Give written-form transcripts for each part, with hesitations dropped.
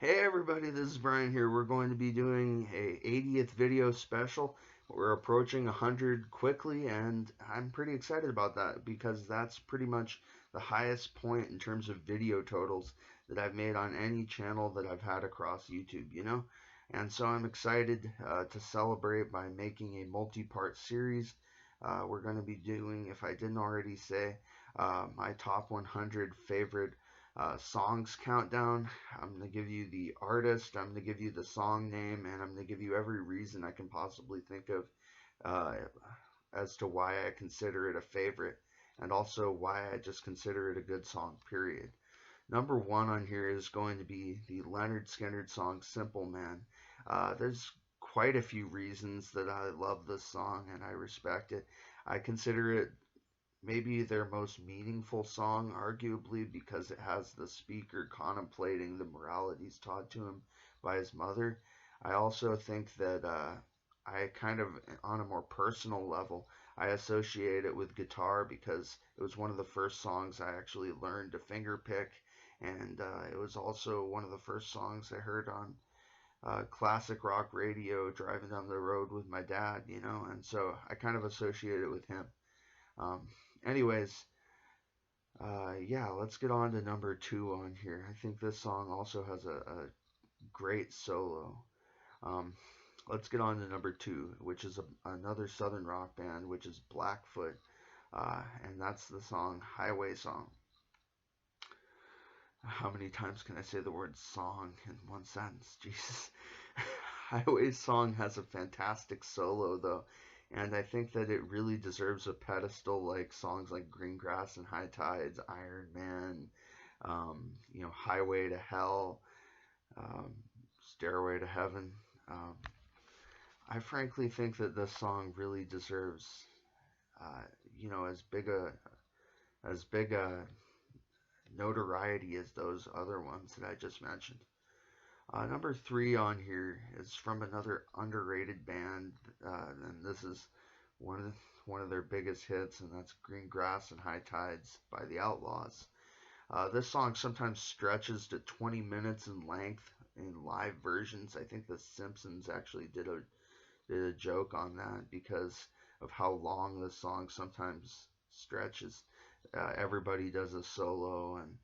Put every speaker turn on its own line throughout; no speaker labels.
Hey everybody, this is Brian here. We're going to be doing a 80th video special. We're approaching 100 quickly, and I'm pretty excited about that because that's pretty much the highest point in terms of video totals that I've made on any channel that I've had across YouTube. And so I'm excited to celebrate by making a multi-part series. We're going to be doing, if I didn't already say, my top 100 favorite songs countdown. I'm going to give you the artist, I'm going to give you the song name, and I'm going to give you every reason I can possibly think of uh, as to why I consider it a favorite, and also why I just consider it a good song, period. Number one on here is going to be the Leonard Skinner song Simple Man. There's quite a few reasons that I love this song and I respect it. I consider it maybe their most meaningful song, arguably, because it has the speaker contemplating the moralities taught to him by his mother. I also think that I kind of, on a more personal level, I associate it with guitar because it was one of the first songs I actually learned to finger pick, and it was also one of the first songs I heard on classic rock radio driving down the road with my dad, and so I kind of associate it with him. Um, anyways, yeah, let's get on to number two on here. I think this song also has a great solo. Um, let's get on to number two, which is another Southern rock band, which is Blackfoot, and that's the song Highway Song. How many times can I say the word song in one sentence? Jesus. Highway Song has a fantastic solo, though, and I think that it really deserves a pedestal like songs like Green Grass and High Tides, Iron Man, Highway to Hell, um, Stairway to Heaven. Um, I frankly think that this song really deserves, uh, as big a notoriety as those other ones that I just mentioned. Number three on here is from another underrated band, and this is one of one of their biggest hits, and that's "Green Grass and High Tides" by the Outlaws. This song sometimes stretches to 20 minutes in length in live versions. I think The Simpsons actually did a joke on that because of how long the song sometimes stretches. Everybody does a solo, and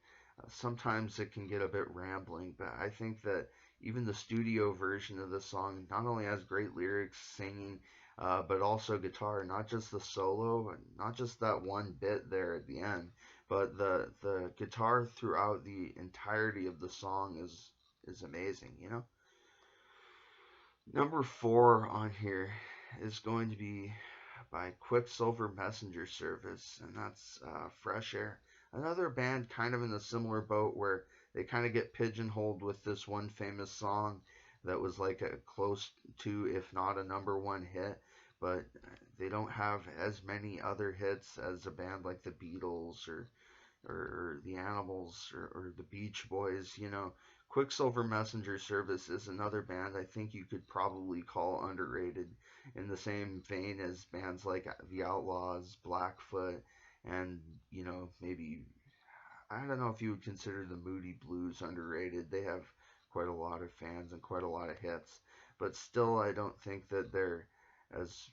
sometimes it can get a bit rambling, but I think that even the studio version of the song not only has great lyrics, singing, but also guitar, not just the solo, and not just that one bit there at the end, but the guitar throughout the entirety of the song is amazing. Number four on here is going to be by Quicksilver Messenger Service, and that's Fresh Air. Another band kind of in a similar boat where they kind of get pigeonholed with this one famous song that was like a close to, if not a number one hit, but they don't have as many other hits as a band like the Beatles or the Animals or the Beach Boys. Quicksilver Messenger Service is another band I think you could probably call underrated in the same vein as bands like the Outlaws, Blackfoot, and maybe I don't know if you would consider the Moody Blues underrated. They have quite a lot of fans and quite a lot of hits, but still I don't think that they're as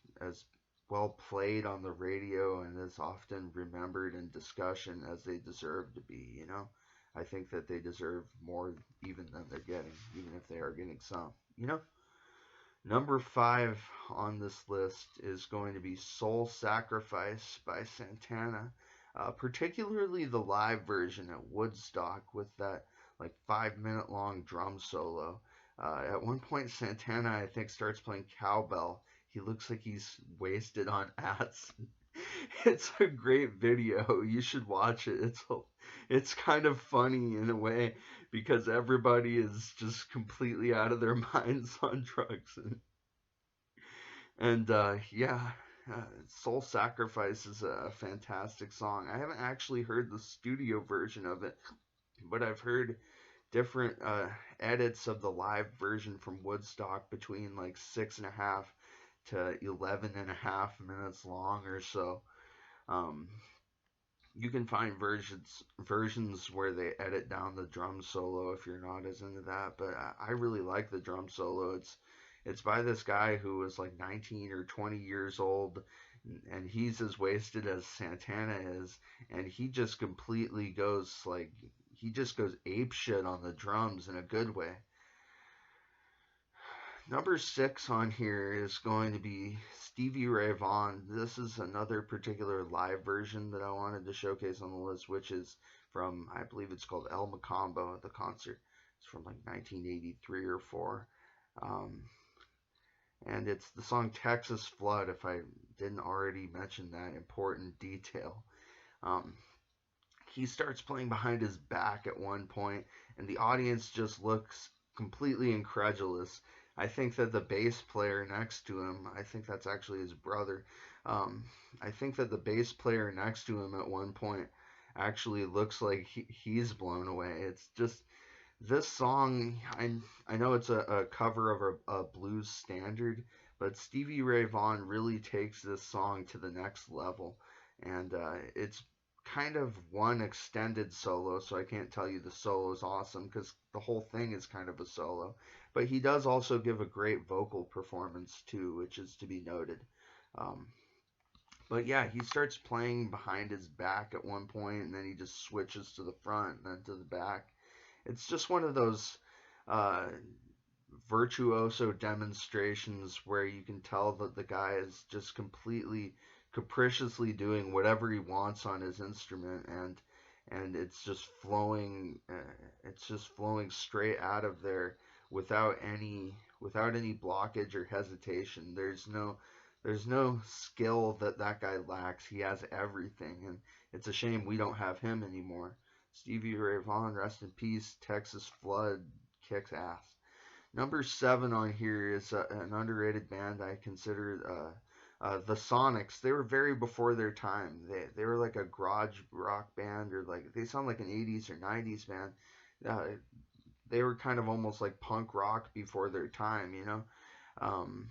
well played on the radio and as often remembered in discussion as they deserve to be. I think that they deserve more even than they're getting, even if they are getting some. Number five on this list is going to be Soul Sacrifice by Santana, particularly the live version at Woodstock with that like 5 minute long drum solo. At one point, Santana, I think, starts playing cowbell. He looks like he's wasted on acid. It's a great video. You should watch it. It's kind of funny in a way because everybody is just completely out of their minds on drugs. And yeah, Soul Sacrifice is a fantastic song. I haven't actually heard the studio version of it, but I've heard different edits of the live version from Woodstock between like 6.5 to 11.5 minutes long or so. Um, You can find versions where they edit down the drum solo if you're not as into that, but I really like the drum solo. It's by this guy who was like 19 or 20 years old, and he's as wasted as Santana is, and he just completely goes like he just goes ape shit on the drums in a good way. Number six on here is going to be Stevie Ray Vaughan. This is another particular live version that I wanted to showcase on the list, which is from, I believe it's called El Macambo, the concert. It's from like 1983 or 4. Um, and it's the song Texas Flood, if I didn't already mention that important detail. Um, he starts playing behind his back at one point, and the audience just looks completely incredulous. I think that the bass player next to him, I think that's actually his brother. Um, I think that the bass player next to him at one point actually looks like he's blown away. It's just this song. I know it's a cover of a blues standard, but Stevie Ray Vaughan really takes this song to the next level, and it's kind of one extended solo, so I can't tell you the solo is awesome because the whole thing is kind of a solo. But he does also give a great vocal performance too, which is to be noted. Um, but yeah, he starts playing behind his back at one point, and then he just switches to the front and then to the back. It's just one of those uh, virtuoso demonstrations where you can tell that the guy is just completely capriciously doing whatever he wants on his instrument, and it's just flowing straight out of there without any blockage or hesitation. There's no skill that that guy lacks. He has everything, and it's a shame we don't have him anymore. Stevie Ray Vaughan, rest in peace. Texas Flood kicks ass. Number seven on here is an underrated band I consider the Sonics. They were very before their time. They were like a garage rock band, or like they sound like an 80s or 90s band. Uh, they were kind of almost like punk rock before their time, you know. Um,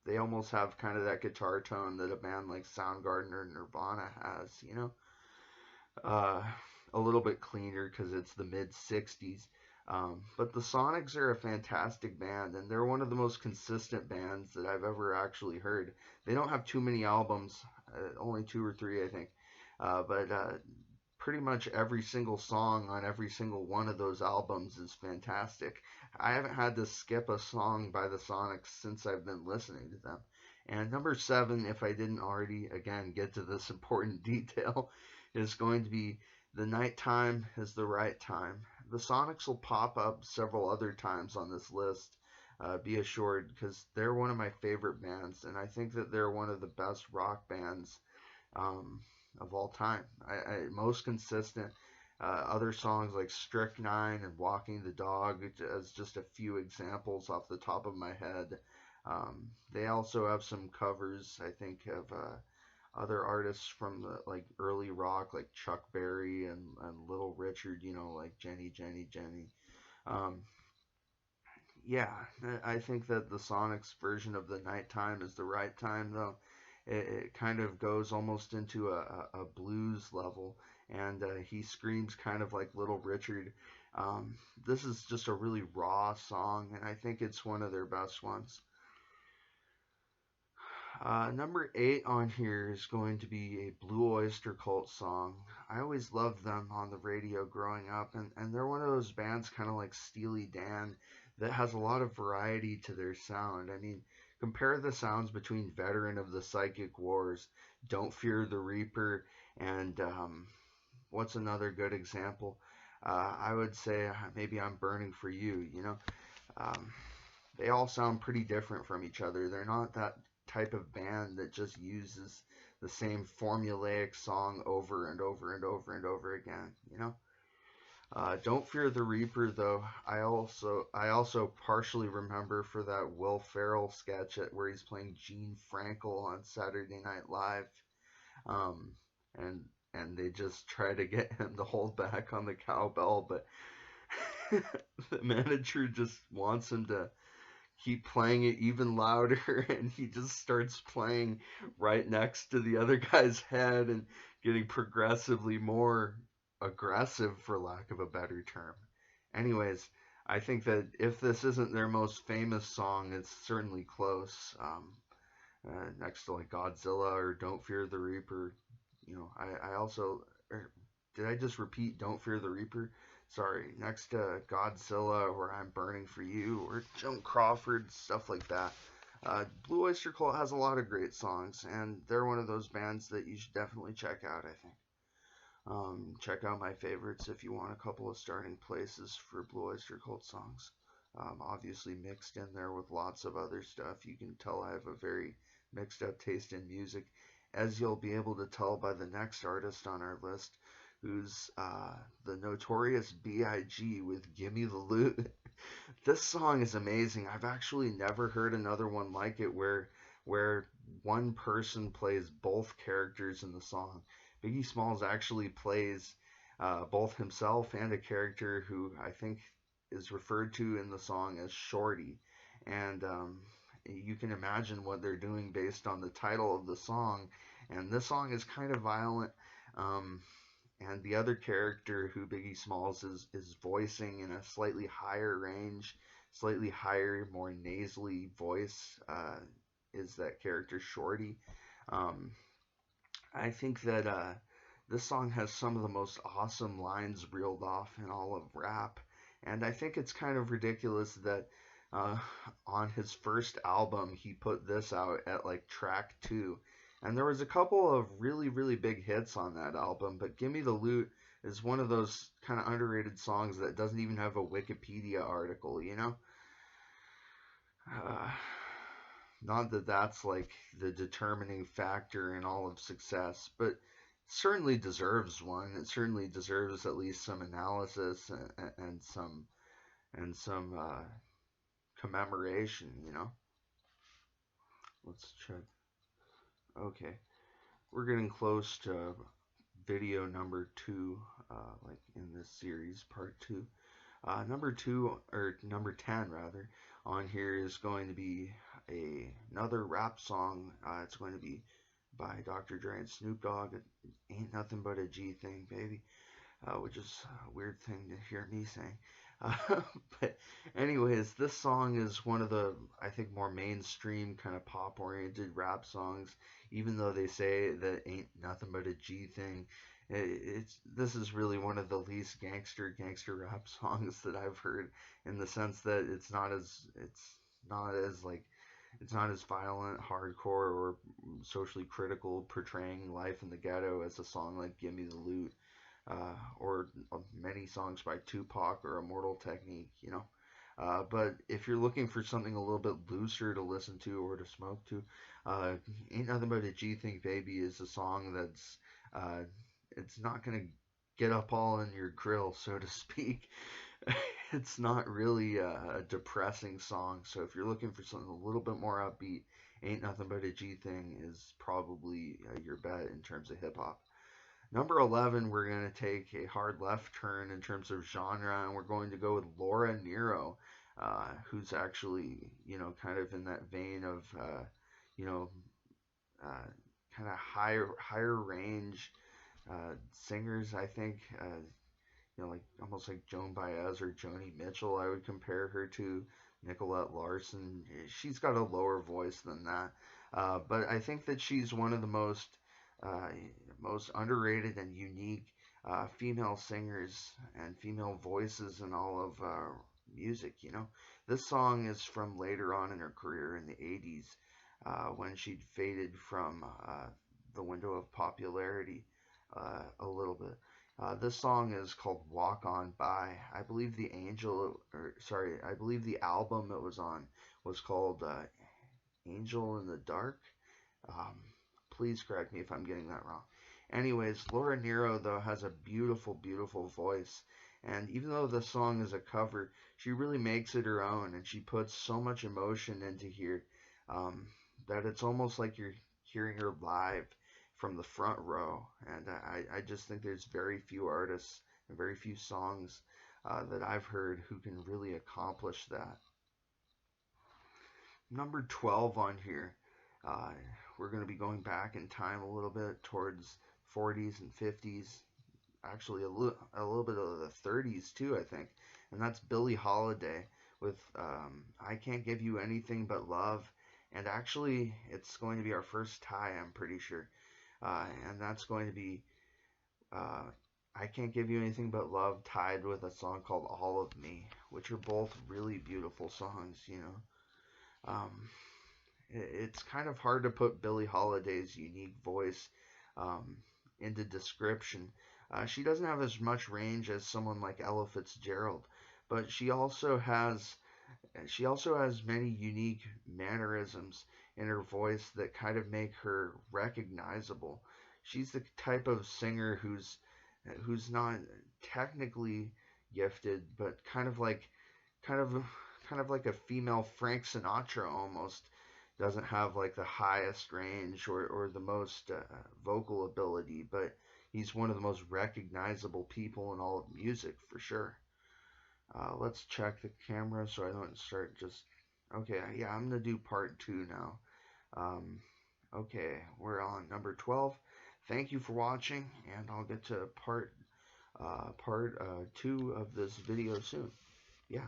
they almost have kind of that guitar tone that a band like Soundgarden or Nirvana has, you know. Uh, a little bit cleaner because it's the mid 60s. But the Sonics are a fantastic band, and they're one of the most consistent bands that I've ever actually heard. They don't have too many albums, only two or three, I think. But pretty much every single song on every single one of those albums is fantastic. I haven't had to skip a song by the Sonics since I've been listening to them. And number seven, if I didn't already, again, get to this important detail, is going to be The Nighttime is the Right Time. The Sonics will pop up several other times on this list, be assured, because they're one of my favorite bands, and I think that they're one of the best rock bands um, of all time. Most consistent. Other songs like Strychnine and Walking the Dog, as just a few examples off the top of my head. They also have some covers, I think, of other artists from the like early rock, like Chuck Berry and Little Richard, you know, like Jenny, Jenny, Jenny. Um, yeah, I think that the Sonics version of The Nighttime is the right time, though. It kind of goes almost into a blues level, and he screams kind of like Little Richard. This is just a really raw song, and I think it's one of their best ones. Number eight on here is going to be a Blue Oyster Cult song. I always loved them on the radio growing up, and they're one of those bands kind of like Steely Dan that has a lot of variety to their sound. I mean, compare the sounds between Veteran of the Psychic Wars, Don't Fear the Reaper, and what's another good example? I would say maybe I'm Burning for You, you know? Um, they all sound pretty different from each other. They're not that type of band that just uses the same formulaic song over and over and over and over again, you know. Don't Fear the Reaper, though. I also partially remember for that Will Ferrell sketch where he's playing Gene Frankel on Saturday Night Live, um, and and they just try to get him to hold back on the cowbell, but the manager just wants him to keep playing it even louder and he just starts playing right next to the other guy's head and getting progressively more aggressive, for lack of a better term. Anyways, I think that if this isn't their most famous song, it's certainly close. Next to like Godzilla or Don't Fear the Reaper. I also, did I just repeat Don't Fear the Reaper? Sorry, next to Godzilla or I'm Burning for You or Joan Crawford, stuff like that. Blue Oyster Cult has a lot of great songs, and they're one of those bands that you should definitely check out, I think. Check out my favorites if you want a couple of starting places for Blue Oyster Cult songs. Obviously mixed in there with lots of other stuff. You can tell I have a very mixed up taste in music, as you'll be able to tell by the next artist on our list, who's the Notorious B.I.G. with Gimme the Loot. This song is amazing. I've actually never heard another one like it where one person plays both characters in the song. Biggie Smalls actually plays both himself and a character who I think is referred to in the song as Shorty. And you can imagine what they're doing based on the title of the song. And this song is kind of violent. Um, and the other character who Biggie Smalls is voicing in a slightly higher range, slightly higher, more nasally voice is that character Shorty. Um, I think that this song has some of the most awesome lines reeled off in all of rap, and I think it's kind of ridiculous that uh, on his first album he put this out at like track 2, and there was a couple of really really big hits on that album, but "Gimme the Loot" is one of those kind of underrated songs that doesn't even have a Wikipedia article, you know. Uh, Not that that's like the determining factor in all of success, but certainly deserves one. It certainly deserves at least some analysis and some commemoration. Let's check. Okay, we're getting close to video number 2, like in this series, part 2. Number 2, or number 10 rather, on here is going to be another rap song. It's going to be by Dr. Dre and Snoop Dogg. It ain't nothing but a G thing, baby, which is a weird thing to hear me saying. Uh, but anyways, this song is one of the, I think, more mainstream kind of pop-oriented rap songs. Even though they say that ain't nothing but a G thing, this is really one of the least gangster rap songs that I've heard, in the sense that it's not as violent, hardcore, or socially critical, portraying life in the ghetto as a song like "Gimme the Loot," or many songs by Tupac or Immortal Technique. But if you're looking for something a little bit looser to listen to or to smoke to, "Ain't Nothing But a G Thing, Baby" is a song that's uh, it's not gonna get up all in your grill, so to speak. It's not really a depressing song, so if you're looking for something a little bit more upbeat, "Ain't Nothing But a G Thing" is probably your bet in terms of hip hop. Number 11, we're going to take a hard left turn in terms of genre, and we're going to go with Laura Nyro, who's actually, kind of in that vein of, you know, uh, kind of higher range singers, I think. Like almost like Joan Baez or Joni Mitchell, I would compare her to. Nicolette Larson. She's got a lower voice than that, but I think that she's one of the uh, most underrated and unique female singers and female voices in all of music. This song is from later on in her career in the 80s, when she'd faded from the window of popularity a little bit. This song is called "Walk On By." I believe I believe the album it was on was called Angel in the Dark. Um, Please correct me if I'm getting that wrong. Anyways, Laura Nyro, though, has a beautiful, beautiful voice. And even though the song is a cover, she really makes it her own, and she puts so much emotion into here, um, that it's almost like you're hearing her live from the front row. And I just think there's very few artists and very few songs that I've heard who can really accomplish that. Number 12 on here, uh, we're going to be going back in time a little bit towards 40s and 50s, actually a little bit of the 30s too, I think. And that's Billie Holiday with I Can't Give You Anything But Love. And actually, it's going to be our first tie, I'm pretty sure. And that's going to be uh, I Can't Give You Anything But Love tied with a song called All of Me, which are both really beautiful songs, you know. It's kind of hard to put Billie Holiday's unique voice um, into description. She doesn't have as much range as someone like Ella Fitzgerald, but she also has many unique mannerisms in her voice that kind of make her recognizable. She's the type of singer who's not technically gifted, but kind of kind of like a female Frank Sinatra almost. Doesn't have like the highest range or the most vocal ability, but he's one of the most recognizable people in all of music for sure. Let's check the camera so I don't start just. Okay, yeah, I'm gonna do part 2 now. Um, okay, we're on number 12. Thank you for watching, and I'll get to part 2 of this video soon. Yeah.